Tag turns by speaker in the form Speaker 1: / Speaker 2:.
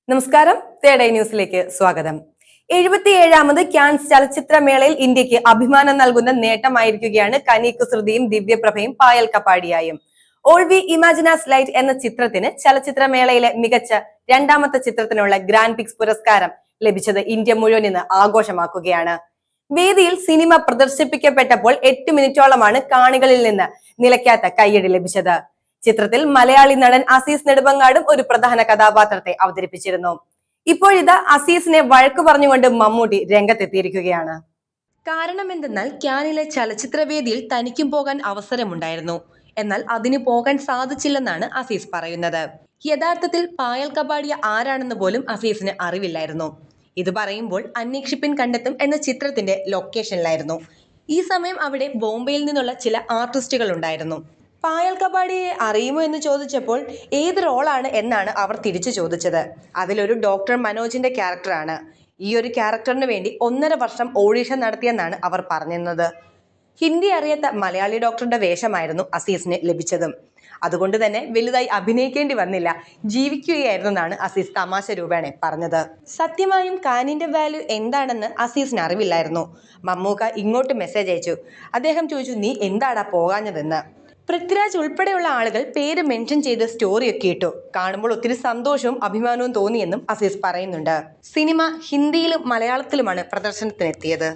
Speaker 1: നമസ്കാരം, തേടൈ ന്യൂസിലേക്ക് സ്വാഗതം. 77ാമത് ക്യാൻസ് ചലച്ചിത്രമേളയിൽ ഇന്ത്യക്ക് അഭിമാനം നൽകുന്ന നേട്ടമായിരിക്കുകയാണ് കനി കുസൃതിയും ദിവ്യപ്രഭയും പായൽ കപ്പാടിയായും. ഓൾ വി ഇമാജിനാസ് ലൈറ്റ് എന്ന ചിത്രത്തിന് ചലച്ചിത്രമേളയിലെ മികച്ച രണ്ടാമത്തെ ചിത്രത്തിനുള്ള ഗ്രാൻഡ് പിക്സ് പുരസ്കാരം ലഭിച്ചത് ഇന്ത്യ മുഴുവൻ ഇന്ന് ആഘോഷമാക്കുകയാണ്. വേദിയിൽ സിനിമ പ്രദർശിപ്പിക്കപ്പെട്ടപ്പോൾ 8 മിനിറ്റോളമാണ് കാണികളിൽ നിന്ന് നിലയ്ക്കാത്ത കയ്യടി ലഭിച്ചത്. ചിത്രത്തിൽ മലയാളി നടൻ അസീസ് നെടുമങ്ങാടും ഒരു പ്രധാന കഥാപാത്രത്തെ അവതരിപ്പിച്ചിരുന്നു. ഇപ്പോഴിതാ അസീസിനെ വഴക്കു പറഞ്ഞുകൊണ്ട് മമ്മൂട്ടി രംഗത്തെത്തിയിരിക്കുകയാണ്. കാരണം എന്തെന്നാൽ ക്യാനിലെ ചലച്ചിത്രവേദിയിൽ തനിക്കും പോകാൻ അവസരമുണ്ടായിരുന്നു, എന്നാൽ അതിന് പോകാൻ സാധിച്ചില്ലെന്നാണ് അസീസ് പറയുന്നത്. യഥാർത്ഥത്തിൽ പായൽ കപാടിയ ആരാണെന്ന് പോലും അസീസിന് അറിവില്ലായിരുന്നു. ഇത് പറയുമ്പോൾ അന്വേഷിപ്പിൻ കണ്ടെത്തും എന്ന ചിത്രത്തിന്റെ ലൊക്കേഷനിലായിരുന്നു. ഈ സമയം അവിടെ ബോംബെയിൽ നിന്നുള്ള ചില ആർട്ടിസ്റ്റുകൾ ഉണ്ടായിരുന്നു. പായൽ കപാടിയെ അറിയുമോ എന്ന് ചോദിച്ചപ്പോൾ ഏത് റോളാണ് എന്നാണ് അവർ തിരിച്ചു ചോദിച്ചത്. അതിലൊരു ഡോക്ടർ മനോജിന്റെ ക്യാരക്ടറാണ്. ഈ ഒരു ക്യാരക്ടറിന് വേണ്ടി 1.5 വർഷം ഓഡീഷൻ നടത്തിയെന്നാണ് അവർ പറഞ്ഞിരുന്നത്. ഹിന്ദി അറിയാത്ത മലയാളി ഡോക്ടറുടെ വേഷമായിരുന്നു അസീസിന് ലഭിച്ചതും. അതുകൊണ്ട് തന്നെ വലുതായി അഭിനയിക്കേണ്ടി വന്നില്ല, ജീവിക്കുകയായിരുന്നു എന്നാണ് അസീസ് തമാശ രൂപേണ പറഞ്ഞത്. സത്യമായും കാനിന്റെ വാല്യൂ എന്താണെന്ന് അസീസിന് അറിവില്ലായിരുന്നു. മമ്മൂക്ക ഇങ്ങോട്ട് മെസ്സേജ് അയച്ചു. അദ്ദേഹം ചോദിച്ചു, നീ എന്താടാ പോകാഞ്ഞതെന്ന്. പൃഥ്വിരാജ് ഉൾപ്പെടെയുള്ള ആളുകൾ പേര് മെൻഷൻ ചെയ്ത് സ്റ്റോറിയൊക്കെ ഇട്ടു. കാണുമ്പോൾ ഒത്തിരി സന്തോഷവും അഭിമാനവും തോന്നിയെന്നും അസീസ് പറയുന്നുണ്ട്. സിനിമ ഹിന്ദിയിലും മലയാളത്തിലുമാണ് പ്രദർശനത്തിനെത്തിയത്.